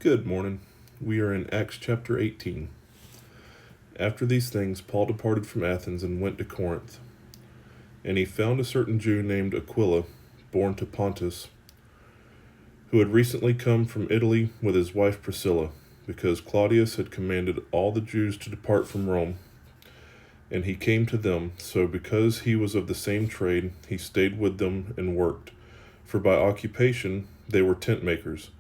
Good morning. We are in Acts chapter 18. After these things, Paul departed from Athens and went to Corinth. And he found a certain Jew named Aquila, born to Pontus, who had recently come from Italy with his wife Priscilla, because Claudius had commanded all the Jews to depart from Rome. And he came to them, so because he was of the same trade, he stayed with them and worked. For by occupation they were tent makers.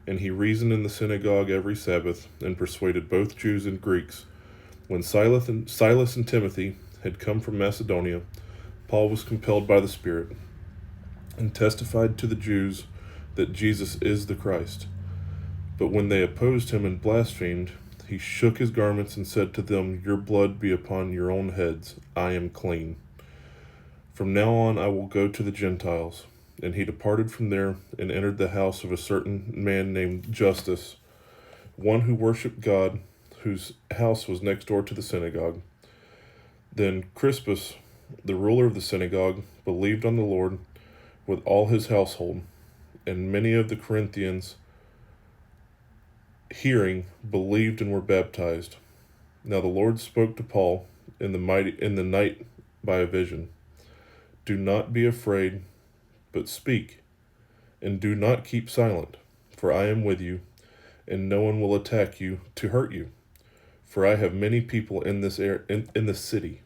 And he reasoned in the synagogue every Sabbath, and persuaded both Jews and Greeks. When Silas and Timothy had come from Macedonia, Paul was compelled by the Spirit, and testified to the Jews that Jesus is the Christ. But when they opposed him and blasphemed, he shook his garments and said to them, "Your blood be upon your own heads. I am clean. From now on I will go to the Gentiles." And he departed from there and entered the house of a certain man named Justus, one who worshipped God, whose house was next door to the synagogue. Then Crispus, the ruler of the synagogue, believed on the Lord with all his household, and many of the Corinthians, hearing, believed and were baptized. Now the Lord spoke to Paul in the night by a vision. "Do not be afraid, but speak, and do not keep silent, for I am with you, and no one will attack you to hurt you, for I have many people in this city."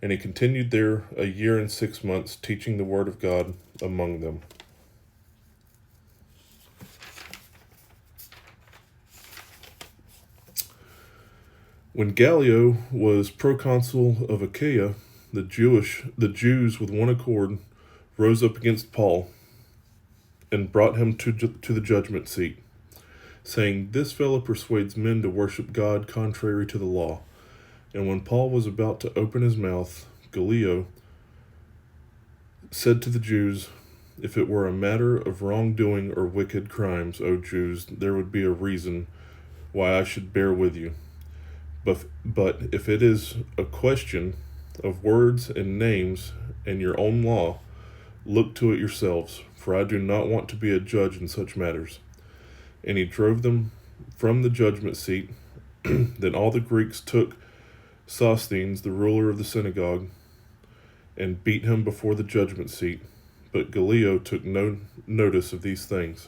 And he continued there a year and 6 months, teaching the word of God among them. When Gallio was proconsul of Achaia, the Jews with one accord rose up against Paul and brought him to the judgment seat, saying, "This fellow persuades men to worship God contrary to the law." And when Paul was about to open his mouth, Gallio said to the Jews, "If it were a matter of wrongdoing or wicked crimes, O Jews, there would be a reason why I should bear with you. But if it is a question of words and names and your own law, look to it yourselves, for I do not want to be a judge in such matters." And he drove them from the judgment seat. Then all the Greeks took Sosthenes, the ruler of the synagogue, and beat him before the judgment seat. But Gallio took no notice of these things.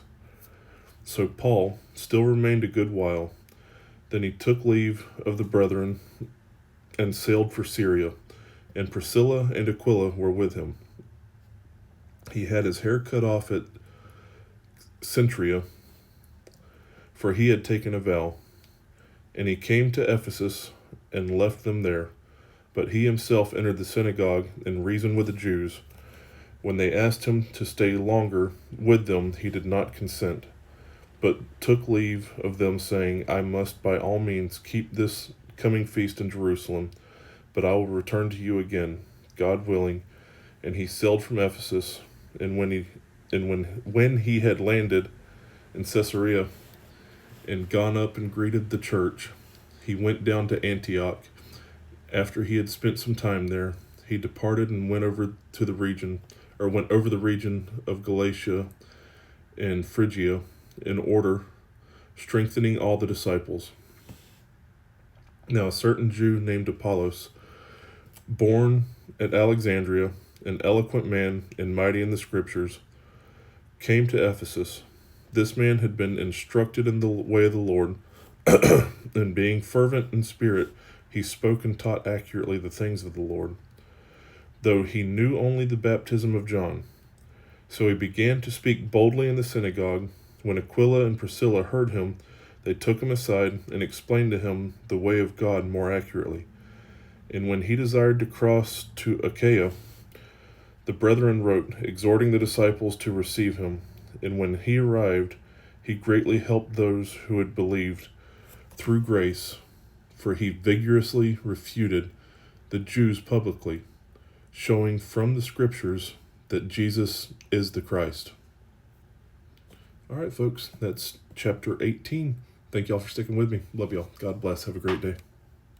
So Paul still remained a good while. Then he took leave of the brethren and sailed for Syria, and Priscilla and Aquila were with him. He had his hair cut off at Cenchrea, for he had taken a vow. And he came to Ephesus and left them there. But he himself entered the synagogue and reasoned with the Jews. When they asked him to stay longer with them, he did not consent, but took leave of them, saying, "I must by all means keep this coming feast in Jerusalem, but I will return to you again, God willing." And he sailed from Ephesus. And when he had landed in Caesarea and gone up and greeted the church, he went down to Antioch. After he had spent some time there, he departed and went over the region of Galatia and Phrygia in order, strengthening all the disciples. Now a certain Jew named Apollos, born at Alexandria, an eloquent man and mighty in the scriptures, came to Ephesus. This man had been instructed in the way of the Lord, and being fervent in spirit, he spoke and taught accurately the things of the Lord, though he knew only the baptism of John. So he began to speak boldly in the synagogue. When Aquila and Priscilla heard him, they took him aside and explained to him the way of God more accurately. And when he desired to cross to Achaia, the brethren wrote, exhorting the disciples to receive him. And when he arrived, he greatly helped those who had believed through grace, for he vigorously refuted the Jews publicly, showing from the scriptures that Jesus is the Christ. All right, folks, that's chapter 18. Thank y'all for sticking with me. Love y'all. God bless. Have a great day.